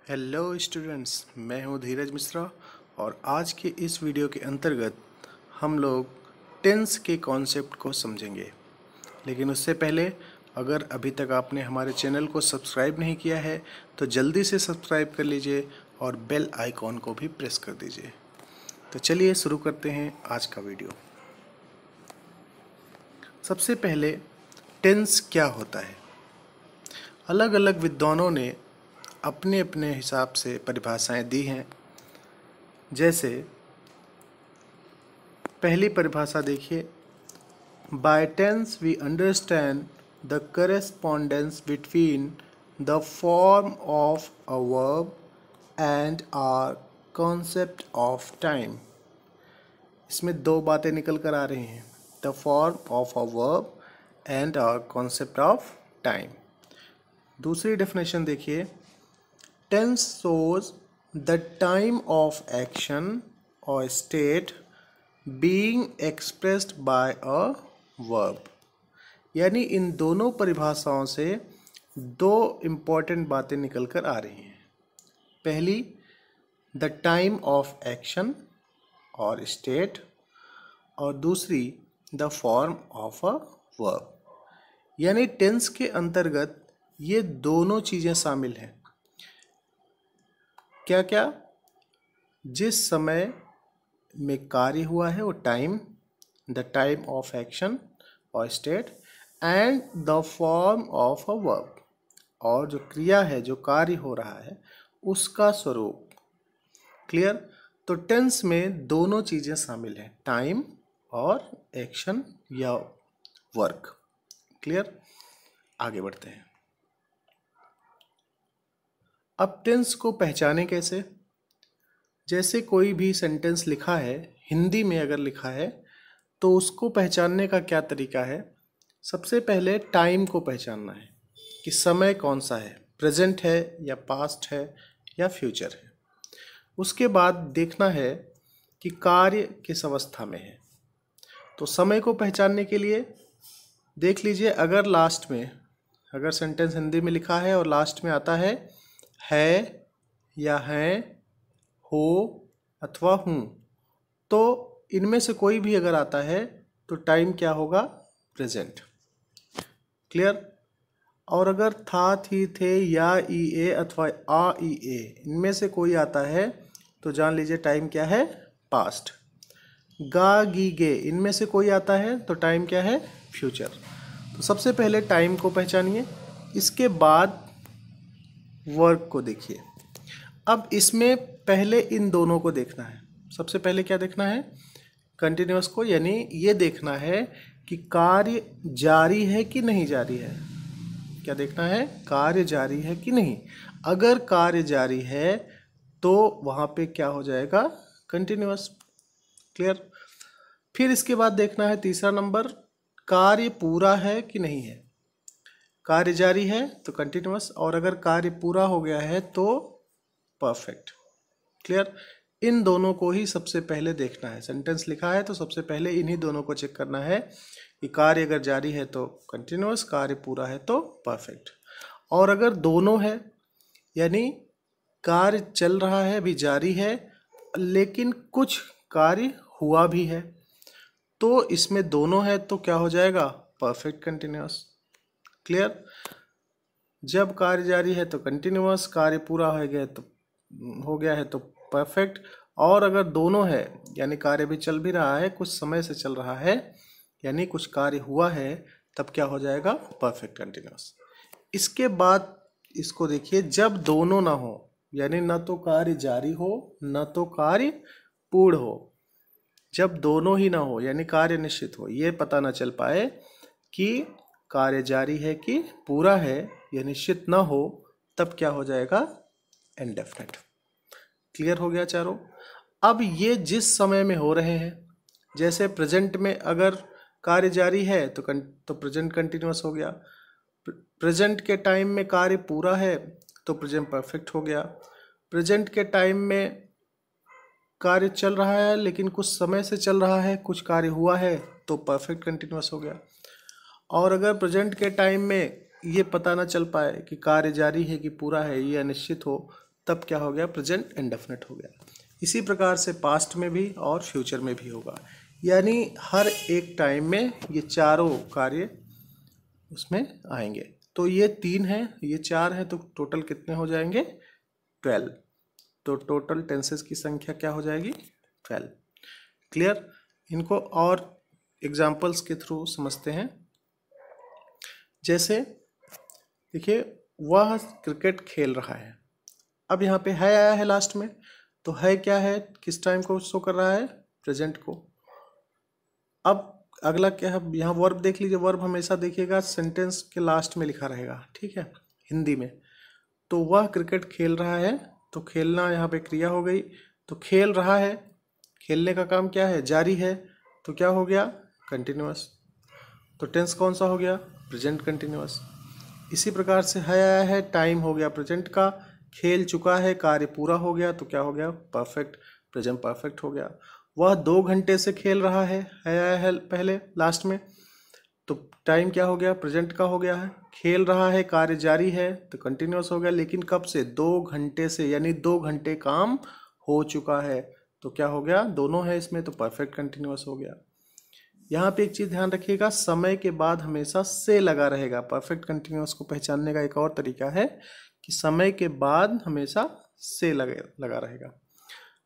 Hello students, मैं हूं धीरज मिश्रा और आज के इस वीडियो के अंतर्गत हम लोग टेंस के कॉन्सेप्ट को समझेंगे। लेकिन उससे पहले अगर अभी तक आपने हमारे चैनल को सब्सक्राइब नहीं किया है तो जल्दी से सब्सक्राइब कर लीजिए और बेल आइकॉन को भी प्रेस कर दीजिए। तो चलिए शुरू करते हैं आज का वीडियो। सबसे पहले टेंस क्या होता है। अलग अलग विद्वानों ने अपने अपने हिसाब से परिभाषाएं दी हैं। जैसे पहली परिभाषा देखिए, by tense we understand the correspondence between the form of a verb and our concept of time. इसमें दो बातें निकल कर आ रही हैं, the form of a verb and our concept of time. दूसरी डेफिनेशन देखिए, tense shows the time of action or state being expressed by a verb। यानी इन दोनों परिभाषाओं से दो इम्पॉर्टेंट बातें निकल कर आ रही हैं। पहली, द टाइम ऑफ एक्शन और स्टेट, और दूसरी the form of a verb. यानी टेंस के अंतर्गत ये दोनों चीज़ें शामिल हैं। क्या क्या? जिस समय में कार्य हुआ है वो time, the time of action और state, and the form of a verb, और जो क्रिया है, जो कार्य हो रहा है उसका स्वरूप। क्लियर? तो टेंस में दोनों चीज़ें शामिल हैं, टाइम और एक्शन या वर्क। क्लियर? आगे बढ़ते हैं। अब टेंस को पहचाने कैसे? जैसे कोई भी सेंटेंस लिखा है, हिंदी में अगर लिखा है तो उसको पहचानने का क्या तरीका है? सबसे पहले टाइम को पहचानना है कि समय कौन सा है, प्रेजेंट है या पास्ट है या फ्यूचर है। उसके बाद देखना है कि कार्य किस अवस्था में है। तो समय को पहचानने के लिए देख लीजिए, अगर लास्ट में, अगर सेंटेंस हिंदी में लिखा है और लास्ट में आता है या हैं, हो अथवा हूँ, तो इनमें से कोई भी अगर आता है तो टाइम क्या होगा? प्रेजेंट। क्लियर? और अगर था, थी, थे, या, ई, ए अथवा आ, ई, ए, इनमें से कोई आता है तो जान लीजिए टाइम क्या है? पास्ट। गा, गी, गे, इनमें से कोई आता है तो टाइम क्या है? फ्यूचर। तो सबसे पहले टाइम को पहचानिए, इसके बाद वर्क को देखिए। अब इसमें पहले इन दोनों को देखना है। सबसे पहले क्या देखना है? कंटिन्यूअस को, यानी ये देखना है कि कार्य जारी है कि नहीं जारी है। क्या देखना है? कार्य जारी है कि नहीं। अगर कार्य जारी है तो वहाँ पे क्या हो जाएगा? कंटिन्यूअस। क्लियर? फिर इसके बाद देखना है तीसरा नंबर, कार्य पूरा है कि नहीं है। कार्य जारी है तो कंटिन्यूअस, और अगर कार्य पूरा हो गया है तो परफेक्ट। क्लियर? इन दोनों को ही सबसे पहले देखना है। सेंटेंस लिखा है तो सबसे पहले इन्हीं दोनों को चेक करना है कि कार्य अगर जारी है तो कंटिन्यूअस, कार्य पूरा है तो परफेक्ट। और अगर दोनों है, यानी कार्य चल रहा है, अभी जारी है, लेकिन कुछ कार्य हुआ भी है, तो इसमें दोनों है तो क्या हो जाएगा? Perfect continuous. क्लियर? जब कार्य जारी है तो कंटिन्यूअस, कार्य पूरा हो गया है तो परफेक्ट। और अगर दोनों है, यानी कार्य भी चल भी रहा है, कुछ समय से चल रहा है, यानी कुछ कार्य हुआ है, तब क्या हो जाएगा? Perfect continuous. इसके बाद इसको देखिए, जब दोनों ना हो, यानी न तो कार्य जारी हो न तो कार्य पूर्ण हो, जब दोनों ही ना हो, यानी कार्य निश्चित हो, ये पता ना चल पाए कि कार्य जारी है कि पूरा है, यह निश्चित ना हो, तब क्या हो जाएगा? इंडेफिनिट। क्लियर हो गया चारों? अब ये जिस समय में हो रहे हैं, जैसे प्रेजेंट में अगर कार्य जारी है तो प्रेजेंट कंटिन्यूअस हो गया। प्रेजेंट के टाइम में कार्य पूरा है तो प्रेजेंट परफेक्ट हो गया। प्रेजेंट के टाइम में कार्य चल रहा है लेकिन कुछ समय से चल रहा है, कुछ कार्य हुआ है, तो परफेक्ट कंटिन्यूअस हो गया। और अगर प्रेजेंट के टाइम में ये पता ना चल पाए कि कार्य जारी है कि पूरा है, ये अनिश्चित हो, तब क्या हो गया, प्रेजेंट इंडेफिनिट हो गया। इसी प्रकार से पास्ट में भी और फ्यूचर में भी होगा, यानी हर एक टाइम में ये चारों कार्य उसमें आएंगे। तो ये 3 हैं, ये 4 हैं, तो टोटल कितने हो जाएंगे, 12। तो टोटल टेंसेस की संख्या क्या हो जाएगी, 12। क्लियर। इनको और एग्जाम्पल्स के थ्रू समझते हैं। जैसे देखिए, वह क्रिकेट खेल रहा है। अब यहाँ पे है आया है लास्ट में, तो है क्या है, किस टाइम को शो कर रहा है, प्रेजेंट को। अब अगला क्या है, यहाँ वर्ब देख लीजिए। वर्ब हमेशा देखिएगा सेंटेंस के लास्ट में लिखा रहेगा, ठीक है, हिंदी में। तो वह क्रिकेट खेल रहा है, तो खेलना यहाँ पे क्रिया हो गई। तो खेल रहा है, खेलने का काम क्या है, जारी है, तो क्या हो गया, कंटिन्यूअस। तो टेंस कौन सा हो गया, प्रेजेंट कंटिन्यूअस। इसी प्रकार से है आया है, टाइम हो गया प्रेजेंट का। खेल चुका है, कार्य पूरा हो गया, तो क्या हो गया, परफेक्ट, प्रेजेंट परफेक्ट हो गया। वह 2 घंटे से खेल रहा है आया है पहले लास्ट में, तो टाइम क्या हो गया, प्रेजेंट का हो गया है। खेल रहा है, कार्य जारी है, तो कंटिन्यूअस हो गया, लेकिन कब से, 2 घंटे से, यानी 2 घंटे काम हो चुका है, तो क्या हो गया, दोनों है इसमें, तो परफेक्ट कंटिन्यूअस हो गया। यहाँ पे एक चीज़ ध्यान रखिएगा, समय के बाद हमेशा से लगा रहेगा। परफेक्ट कंटिन्यूअस को पहचानने का एक और तरीका है कि समय के बाद हमेशा से लगा रहेगा।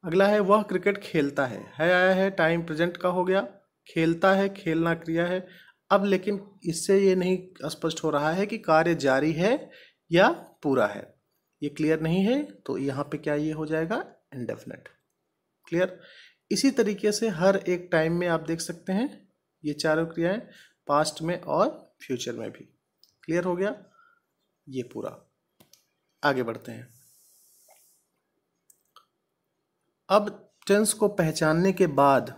अगला है, वह क्रिकेट खेलता है आया है, टाइम प्रेजेंट का हो गया, खेलता है, खेलना क्रिया है। अब लेकिन इससे ये नहीं स्पष्ट हो रहा है कि कार्य जारी है या पूरा है, ये क्लियर नहीं है, तो यहाँ पे क्या ये हो जाएगा, इंडेफिनिट। क्लियर। इसी तरीके से हर एक टाइम में आप देख सकते हैं ये चारों क्रियाएं, पास्ट में और फ्यूचर में भी। क्लियर हो गया ये पूरा। आगे बढ़ते हैं। अब टेंस को पहचानने के बाद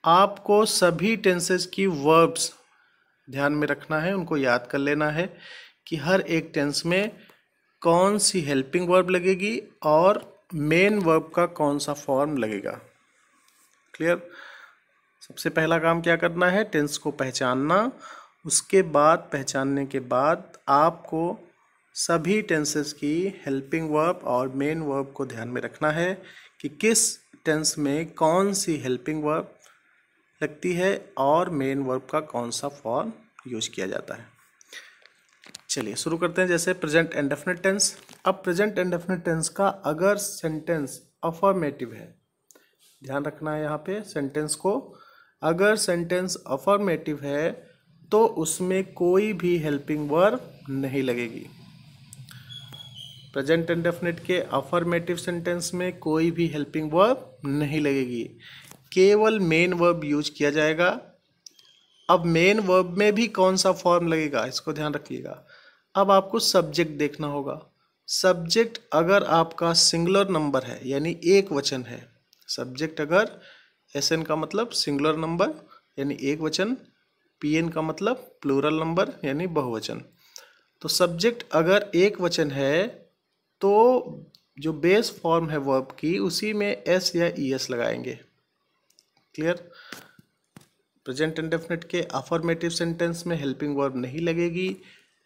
आपको सभी टेंसेस की वर्ब्स ध्यान में रखना है, उनको याद कर लेना है कि हर एक टेंस में कौन सी हेल्पिंग वर्ब लगेगी और मेन वर्ब का कौन सा फॉर्म लगेगा। क्लियर। सबसे पहला काम क्या करना है, टेंस को पहचानना। उसके बाद पहचानने के बाद आपको सभी टेंसेस की हेल्पिंग वर्ब और मेन वर्ब को ध्यान में रखना है कि किस टेंस में कौन सी हेल्पिंग वर्ब लगती है और मेन वर्ब का कौन सा फॉर्म यूज किया जाता है। चलिए शुरू करते हैं। जैसे प्रेजेंट इंडेफिनिट टेंस। अब प्रेजेंट इंडेफिनिट टेंस का अगर सेंटेंस अफर्मेटिव है, ध्यान रखना है यहाँ पे सेंटेंस को, अगर सेंटेंस अफर्मेटिव है तो उसमें कोई भी हेल्पिंग वर्ब नहीं लगेगी। प्रेजेंट इंडेफिनिट के अफर्मेटिव सेंटेंस में कोई भी हेल्पिंग वर्ब नहीं लगेगी, केवल मेन वर्ब यूज किया जाएगा। अब मेन वर्ब में भी कौन सा फॉर्म लगेगा इसको ध्यान रखिएगा। अब आपको सब्जेक्ट देखना होगा। सब्जेक्ट अगर आपका सिंगुलर नंबर है यानी एक वचन है, सब्जेक्ट अगर एसएन का मतलब सिंगुलर नंबर यानी एक वचन, पीएन का मतलब प्लूरल नंबर यानी बहुवचन, तो सब्जेक्ट अगर एक वचन है तो जो बेस फॉर्म है वर्ब की उसी में एस या ईएस लगाएंगे। क्लियर। प्रेजेंट इंडेफिनिट के अफर्मेटिव सेंटेंस में हेल्पिंग वर्ब नहीं लगेगी।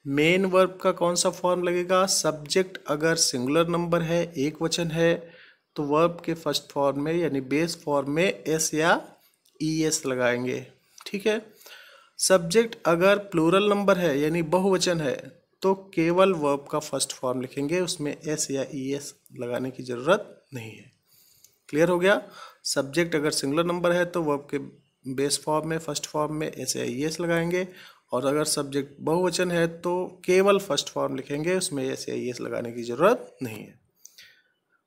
मेन वर्ब का कौन सा फॉर्म लगेगा, सब्जेक्ट अगर सिंगुलर नंबर है, एक वचन है, तो वर्ब के फर्स्ट फॉर्म में यानी बेस फॉर्म में एस या ईएस लगाएंगे। ठीक है। सब्जेक्ट अगर प्लूरल नंबर है यानी बहुवचन है तो केवल वर्ब का फर्स्ट फॉर्म लिखेंगे, उसमें एस या ईएस लगाने की ज़रूरत नहीं है। क्लियर हो गया। सब्जेक्ट अगर सिंगुलर नंबर है तो वर्ब के बेस फॉर्म में फर्स्ट फॉर्म में एस या ईएस लगाएंगे, और अगर सब्जेक्ट बहुवचन है तो केवल फर्स्ट फॉर्म लिखेंगे, उसमें एस या ईएस लगाने की ज़रूरत नहीं है।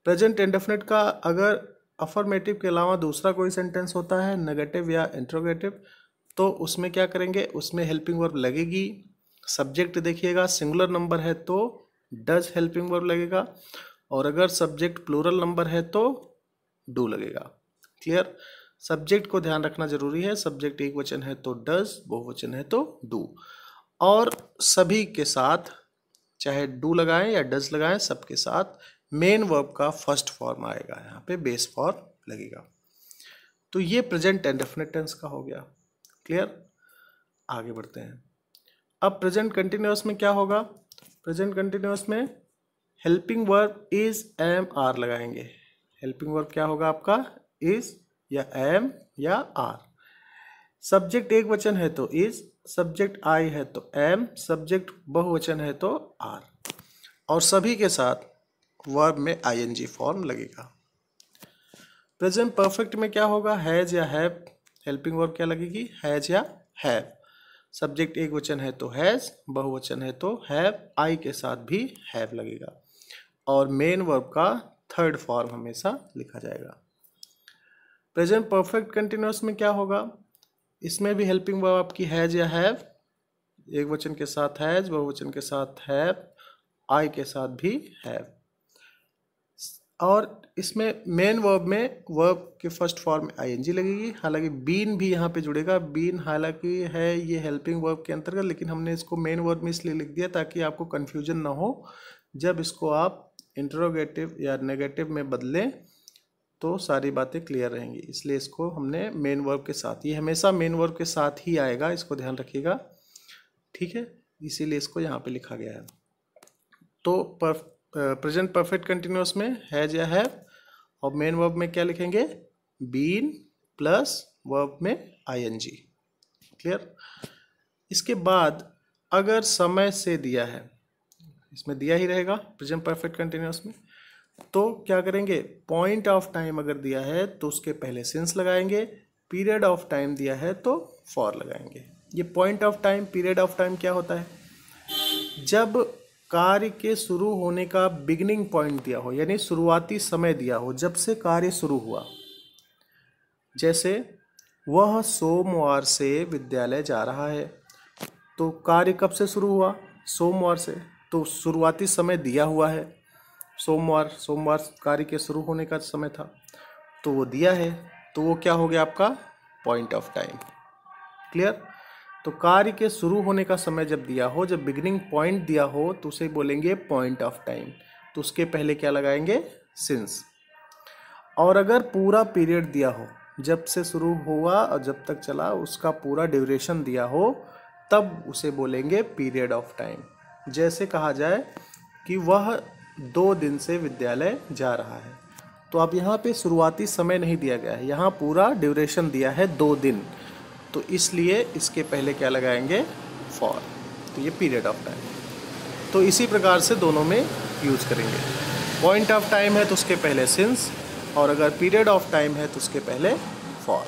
प्रेजेंट इंडेफिनिट का अगर अफर्मेटिव के अलावा दूसरा कोई सेंटेंस होता है, नेगेटिव या इंट्रोगेटिव, तो उसमें क्या करेंगे, उसमें हेल्पिंग वर्ब लगेगी। सब्जेक्ट देखिएगा सिंगुलर नंबर है तो डज हेल्पिंग वर्ब लगेगा, और अगर सब्जेक्ट प्लूरल नंबर है तो डू लगेगा। क्लियर। सब्जेक्ट को ध्यान रखना जरूरी है, सब्जेक्ट एक वचन है तो डज, बहुवचन है तो डू, और सभी के साथ चाहे डू लगाएं या डज लगाएं, सबके साथ मेन वर्ब का फर्स्ट फॉर्म आएगा, यहाँ पे बेस फॉर्म लगेगा। तो ये प्रेजेंट इंडेफिनिट टेंस का हो गया। क्लियर। आगे बढ़ते हैं। अब प्रेजेंट कंटिन्यूअस में क्या होगा, प्रेजेंट कंटिन्यूअस में helping verb is am are लगाएंगे। हेल्पिंग वर्ब क्या होगा आपका, इज या एम या आर। सब्जेक्ट एक वचन है तो इज, सब्जेक्ट आई है तो एम, सब्जेक्ट बहुवचन है तो आर, और सभी के साथ वर्ब में आईएनजी फॉर्म लगेगा। प्रेजेंट परफेक्ट में क्या होगा, हैज या हैव। हेल्पिंग वर्ब क्या लगेगी, हैज या हैव। सब्जेक्ट एक वचन है तो हैज, बहुवचन है तो हैव, आई के साथ भी हैव लगेगा, और मेन वर्ब का थर्ड फॉर्म हमेशा लिखा जाएगा। प्रेजेंट परफेक्ट कंटिन्यूअस में क्या होगा, इसमें भी हेल्पिंग वर्ब आपकी हैज या हैव, एक वचन के साथ हैज, बहुवचन के साथ हैव, आई के साथ भी हैव। और इसमें मेन वर्ब में वर्ब के फर्स्ट फॉर्म में आईएनजी लगेगी। हालांकि बीन भी यहाँ पे जुड़ेगा। बीन हालांकि है ये हेल्पिंग वर्ब के अंतर्गत, लेकिन हमने इसको मेन वर्ब में इसलिए लिख दिया ताकि आपको कन्फ्यूजन ना हो। जब इसको आप इंटरोगेटिव या नेगेटिव में बदलें तो सारी बातें क्लियर रहेंगी, इसलिए इसको हमने मेन वर्ब के साथ, ये हमेशा मेन वर्ब के साथ ही आएगा, इसको ध्यान रखिएगा, ठीक है, इसीलिए इसको यहाँ पे लिखा गया है। तो प्रेजेंट परफेक्ट कंटिन्यूअस में हैज या हैव, और मेन वर्ब में क्या लिखेंगे, बीन प्लस वर्ब में आईएनजी। क्लियर। इसके बाद अगर समय से दिया है, इसमें दिया ही रहेगा प्रेजेंट परफेक्ट कंटिन्यूअस में, तो क्या करेंगे, पॉइंट ऑफ टाइम अगर दिया है तो उसके पहले सिंस लगाएंगे, पीरियड ऑफ टाइम दिया है तो फॉर लगाएंगे। ये point of time, period of time क्या होता है, जब कार्य के शुरू होने का बिगिनिंग पॉइंट दिया हो, यानी शुरुआती समय दिया हो जब से कार्य शुरू हुआ। जैसे वह सोमवार से विद्यालय जा रहा है, तो कार्य कब से शुरू हुआ, सोमवार से, तो शुरुआती समय दिया हुआ है, सोमवार कार्य के शुरू होने का समय था, तो वो दिया है, तो वो क्या हो गया आपका पॉइंट ऑफ टाइम। क्लियर। तो कार्य के शुरू होने का समय जब दिया हो, जब बिगिनिंग पॉइंट दिया हो, तो उसे बोलेंगे पॉइंट ऑफ टाइम, तो उसके पहले क्या लगाएंगे, सिंस। और अगर पूरा पीरियड दिया हो, जब से शुरू हुआ और जब तक चला उसका पूरा ड्यूरेशन दिया हो, तब उसे बोलेंगे पीरियड ऑफ टाइम। जैसे कहा जाए कि वह 2 दिन से विद्यालय जा रहा है, तो अब यहाँ पे शुरुआती समय नहीं दिया गया है, यहाँ पूरा ड्यूरेशन दिया है 2 दिन, तो इसलिए इसके पहले क्या लगाएंगे, फॉर, तो ये पीरियड ऑफ टाइम। तो इसी प्रकार से दोनों में यूज करेंगे। पॉइंट ऑफ टाइम है तो उसके पहले सिंस, और अगर पीरियड ऑफ टाइम है तो उसके पहले फॉर।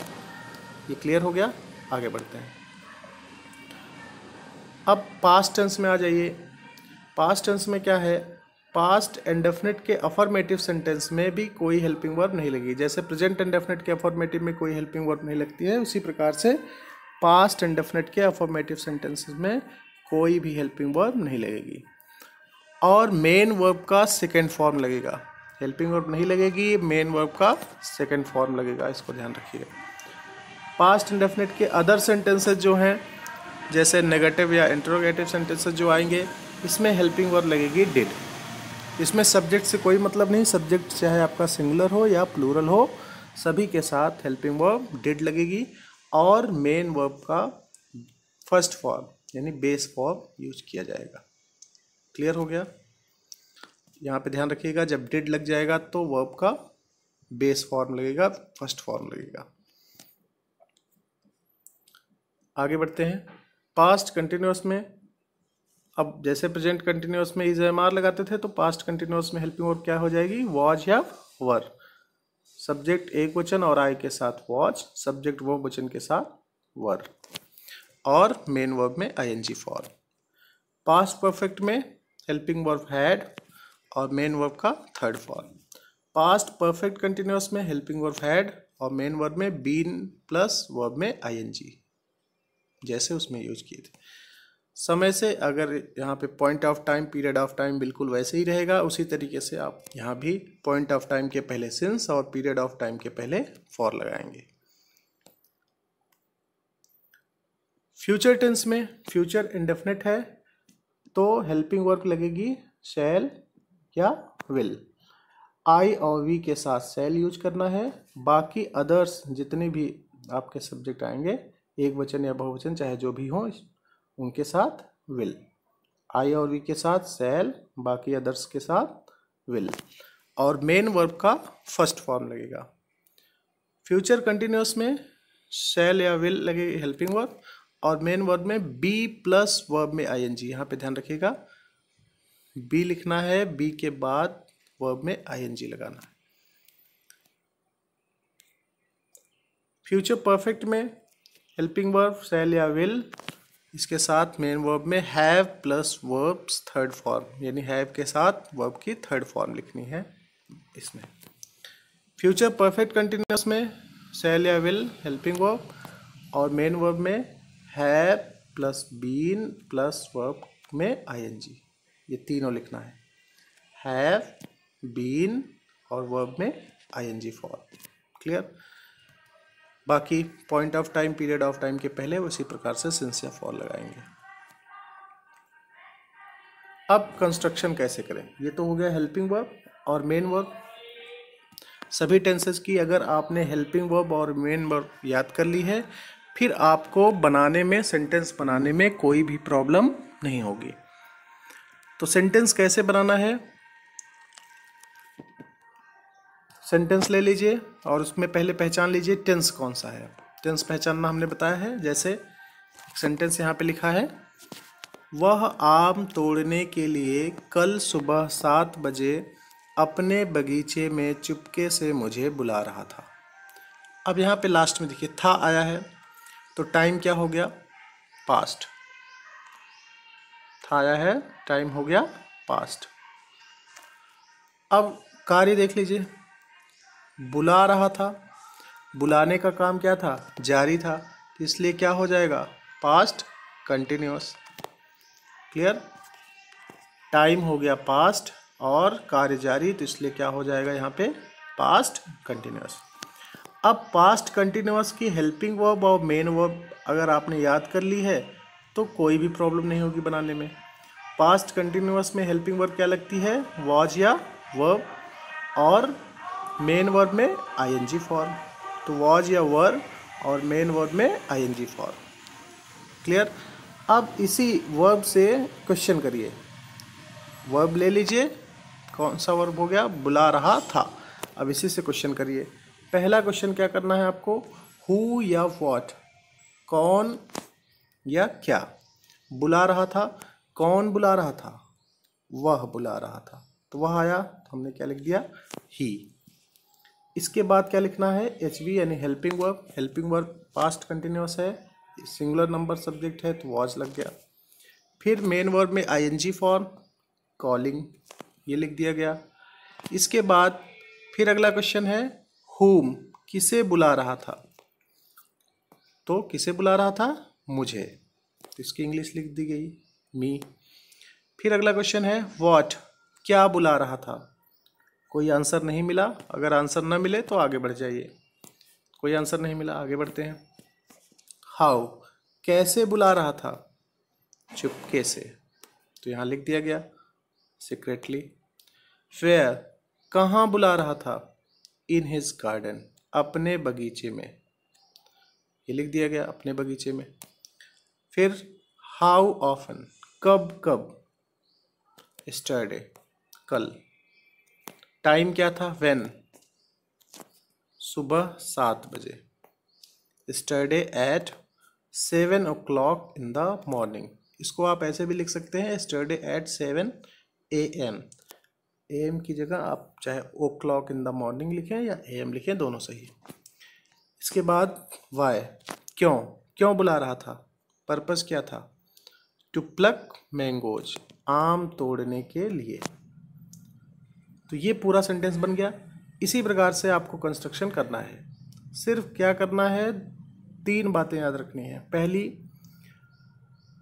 ये क्लियर हो गया। आगे बढ़ते हैं। अब पास्ट टेंस में आ जाइए। पास्ट टेंस में क्या है, पास्ट इंडेफिनिट के अफर्मेटिव सेंटेंस में भी कोई हेल्पिंग वर्ब नहीं लगेगी। जैसे प्रेजेंट इंडेफिनिट के अफर्मेटिव में कोई हेल्पिंग वर्ब नहीं लगती है, उसी प्रकार से पास्ट इंडेफिनिट के अफर्मेटिव सेंटेंसेस में कोई भी हेल्पिंग वर्ब नहीं लगेगी। और मेन वर्ब का सेकेंड फॉर्म लगेगा। हेल्पिंग वर्ब नहीं लगेगी, मेन वर्ब का सेकेंड फॉर्म लगेगा, इसको ध्यान रखिएगा। पास्ट इंडेफिनिट के अदर सेंटेंसेस जो हैं, जैसे नेगेटिव या इंटरोगेटिव सेंटेंसेस जो आएंगे, इसमें हेल्पिंग वर्ब लगेगी डिड। इसमें सब्जेक्ट से कोई मतलब नहीं, सब्जेक्ट चाहे आपका सिंगुलर हो या प्लूरल हो, सभी के साथ हेल्पिंग वर्ब डिड लगेगी। और मेन वर्ब का फर्स्ट फॉर्म यानी बेस फॉर्म यूज किया जाएगा। क्लियर हो गया। यहाँ पे ध्यान रखिएगा, जब डिड लग जाएगा तो वर्ब का बेस फॉर्म लगेगा, फर्स्ट फॉर्म लगेगा। आगे बढ़ते हैं। पास्ट कंटिन्यूअस में, अब जैसे प्रेजेंट कंटिन्यूअस में इज एम आर लगाते थे, तो पास्ट कंटिन्यूअस में हेल्पिंग वर्ब क्या हो जाएगी, वॉज या वर। सब्जेक्ट एक वचन और आई के साथ वॉज, सब्जेक्ट वो वचन के साथ वर, और मेन वर्ब में आईएनजी फॉर्म। पास्ट परफेक्ट में हेल्पिंग वर्ब हैड और मेन वर्ब का third form. Past perfect continuous में हेल्पिंग वर्ब हैड और मेन वर्ब में बीन प्लस वर्ब में आईएनजी, जैसे उसमें यूज किए थे। समय से अगर यहाँ पे point of time, period of time बिल्कुल वैसे ही रहेगा, उसी तरीके से आप यहाँ भी पॉइंट ऑफ टाइम के पहले सिंस और पीरियड ऑफ टाइम के पहले फॉर लगाएंगे। फ्यूचर टेंस में फ्यूचर इंडेफिनिट है तो हेल्पिंग वर्ब लगेगी शैल या विल। आई और वी के साथ शैल यूज करना है, बाकी अदर्स जितने भी आपके सब्जेक्ट आएंगे, एक वचन या बहुवचन चाहे जो भी हो, उनके साथ विल। आई और वी के साथ शैल, बाकी अदर्स के साथ विल, और मेन वर्ब का फर्स्ट फॉर्म लगेगा। फ्यूचर कंटिन्यूअस में शैल या विल लगेगी हेल्पिंग वर्ब, और मेन वर्ब में बी प्लस वर्ब में आईएनजी। यहाँ पे ध्यान रखिएगा, बी लिखना है, बी के बाद वर्ब में आईएनजी लगाना है। फ्यूचर परफेक्ट में हेल्पिंग वर्ब शैल या विल, इसके साथ मेन वर्ब में have plus verbs third form, यानी हैव के साथ वर्ब की थर्ड फॉर्म लिखनी है इसमें। फ्यूचर परफेक्ट कंटिन्यूअस में शैल या विल हेल्पिंग वर्ब, और मेन वर्ब में have plus been plus verb में आईएनजी, ये तीनों लिखना है, हैव, बीन और वर्ब में आईएनजी फॉर्म। क्लियर? बाकी point of time, period of time के पहले उसी प्रकार से सिंस या फॉर लगाएंगे। अब कंस्ट्रक्शन कैसे करें, ये तो हो गया हेल्पिंग वर्ब और मेन वर्ब। सभी टेंसेस की अगर आपने हेल्पिंग वर्ब और मेन वर्ब याद कर ली है, फिर आपको बनाने में, सेंटेंस बनाने में कोई भी प्रॉब्लम नहीं होगी। तो सेंटेंस कैसे बनाना है, सेंटेंस ले लीजिए और उसमें पहले पहचान लीजिए टेंस कौन सा है। टेंस पहचानना हमने बताया है, जैसे सेंटेंस यहाँ पे लिखा है, वह आम तोड़ने के लिए कल सुबह 7 बजे अपने बगीचे में चुपके से मुझे बुला रहा था। अब यहाँ पे लास्ट में देखिए था आया है, तो टाइम क्या हो गया, पास्ट। था आया है, टाइम हो गया पास्ट। अब कार्य देख लीजिए, बुला रहा था, बुलाने का काम क्या था, जारी था, इसलिए क्या हो जाएगा, पास्ट कंटिन्यूअस। क्लियर? टाइम हो गया पास्ट और कार्य जारी, तो इसलिए क्या हो जाएगा यहाँ पे, पास्ट कंटिन्यूअस। अब पास्ट कंटिन्यूअस की हेल्पिंग वर्ब और मेन वर्ब अगर आपने याद कर ली है तो कोई भी प्रॉब्लम नहीं होगी बनाने में। पास्ट कंटिन्यूअस में हेल्पिंग वर्ब क्या लगती है, वॉज या वर्ब, और मेन वर्ब में आईएनजी फॉर्म, तो वॉज या वर्ब और मेन वर्ब में आईएनजी फॉर्म। क्लियर? अब इसी वर्ब से क्वेश्चन करिए, वर्ब ले लीजिए, कौन सा वर्ब हो गया, बुला रहा था। अब इसी से क्वेश्चन करिए। पहला क्वेश्चन क्या करना है आपको, हु या व्हाट, कौन या क्या। बुला रहा था, कौन बुला रहा था, वह बुला रहा था, तो वह आया, तो हमने क्या लिख दिया, ही। इसके बाद क्या लिखना है, एच वी यानी helping verb. Helping verb past continuous है, सिंगुलर नंबर सब्जेक्ट है, तो वॉज लग गया। फिर मेन वर्ब में आईएनजी फॉर्म, कॉलिंग, ये लिख दिया गया। इसके बाद फिर अगला क्वेश्चन है, हुम, किसे बुला रहा था, तो किसे बुला रहा था, मुझे, तो इसकी इंग्लिश लिख दी गई, मी। फिर अगला क्वेश्चन है, व्हाट, क्या बुला रहा था। कोई आंसर नहीं मिला, अगर आंसर ना मिले तो आगे बढ़ जाइए, कोई आंसर नहीं मिला, आगे बढ़ते हैं। हाउ, कैसे बुला रहा था, चुपके से, तो यहाँ लिख दिया गया, सीक्रेटली। वेयर, कहाँ बुला रहा था, इन हिज गार्डन, अपने बगीचे में, ये लिख दिया गया, अपने बगीचे में। फिर हाउ ऑफन, कब कब, यस्टरडे, कल। टाइम क्या था, व्हेन, सुबह 7 बजे। Yesterday at 7 o'clock in the morning, इसको आप ऐसे भी लिख सकते हैं, यस्टरडे एट 7 AM। AM की जगह आप चाहे ओ क्लॉक इन द मॉर्निंग लिखें या AM लिखें, दोनों सही है। इसके बाद वाई, क्यों, क्यों बुला रहा था, पर्पस क्या था, टू प्लक मैंगोज, आम तोड़ने के लिए। तो ये पूरा सेंटेंस बन गया। इसी प्रकार से आपको कंस्ट्रक्शन करना है। सिर्फ क्या करना है, 3 बातें याद रखनी है। पहली,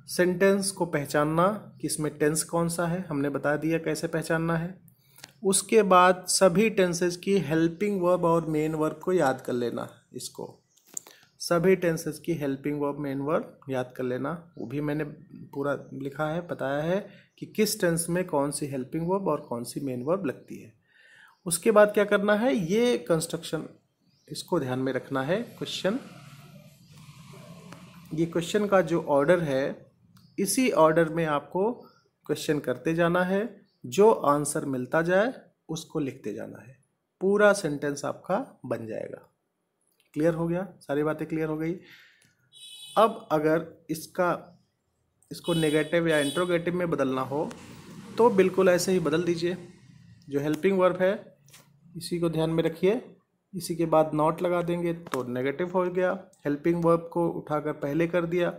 सेंटेंस को पहचानना कि इसमें टेंस कौन सा है, हमने बता दिया कैसे पहचानना है। उसके बाद सभी टेंसेस की हेल्पिंग वर्ब और मेन वर्ब को याद कर लेना। इसको सभी टेंसेस की हेल्पिंग वर्ब मेन वर्ब याद कर लेना, वो भी मैंने पूरा लिखा है, बताया है कि किस टेंस में कौन सी हेल्पिंग वर्ब और कौन सी मेन वर्ब लगती है। उसके बाद क्या करना है, ये कंस्ट्रक्शन, इसको ध्यान में रखना है। क्वेश्चन, ये क्वेश्चन का जो ऑर्डर है, इसी ऑर्डर में आपको क्वेश्चन करते जाना है, जो आंसर मिलता जाए उसको लिखते जाना है, पूरा सेंटेंस आपका बन जाएगा। क्लियर हो गया? सारी बातें क्लियर हो गई। अब अगर इसको नेगेटिव या इंट्रोगेटिव में बदलना हो तो बिल्कुल ऐसे ही बदल दीजिए। जो हेल्पिंग वर्ब है इसी को ध्यान में रखिए, इसी के बाद नॉट लगा देंगे तो नेगेटिव हो गया। हेल्पिंग वर्ब को उठाकर पहले कर दिया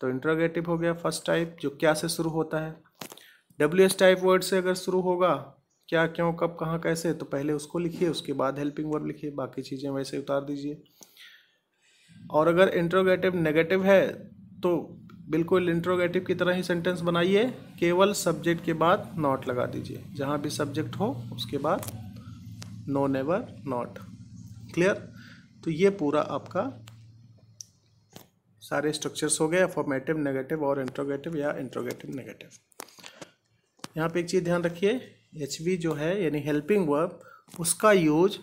तो इंट्रोगेटिव हो गया फर्स्ट टाइप, जो क्या से शुरू होता है। WH टाइप वर्ड से अगर शुरू होगा, क्या, क्यों, कब, कहाँ, कैसे, तो पहले उसको लिखिए, उसके बाद हेल्पिंग वर्ब लिखिए, बाकी चीज़ें वैसे उतार दीजिए। और अगर इंट्रोगेटिव नेगेटिव है तो बिल्कुल इंट्रोगेटिव की तरह ही सेंटेंस बनाइए, केवल सब्जेक्ट के बाद नॉट लगा दीजिए, जहाँ भी सब्जेक्ट हो उसके बाद नो, नेवर, नॉट। क्लियर? तो ये पूरा आपका सारे स्ट्रक्चर्स हो गए, अफर्मेटिव, नेगेटिव और इंट्रोगेटिव या इंट्रोगेटिव नेगेटिव। यहाँ पे एक चीज़ ध्यान रखिए, HV जो है यानी हेल्पिंग वर्ब, उसका यूज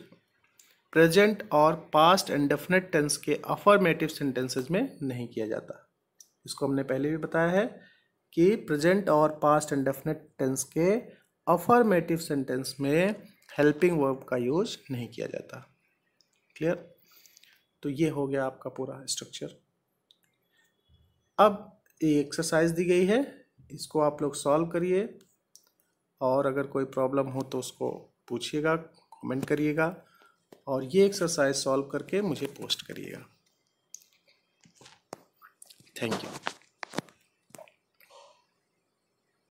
प्रेजेंट और पास्ट एंड डेफिनेट टेंस के अफर्मेटिव सेंटेंसेस में नहीं किया जाता। इसको हमने पहले भी बताया है कि प्रेजेंट और पास्ट एंड डेफिनेट टेंस के अफर्मेटिव सेंटेंस में हेल्पिंग वर्ब का यूज नहीं किया जाता। क्लियर? तो ये हो गया आपका पूरा स्ट्रक्चर। अब ये एक्सरसाइज दी गई है, इसको आप लोग सॉल्व करिए, और अगर कोई प्रॉब्लम हो तो उसको पूछिएगा, कमेंट करिएगा, और ये एक्सरसाइज सॉल्व करके मुझे पोस्ट करिएगा। Thank you.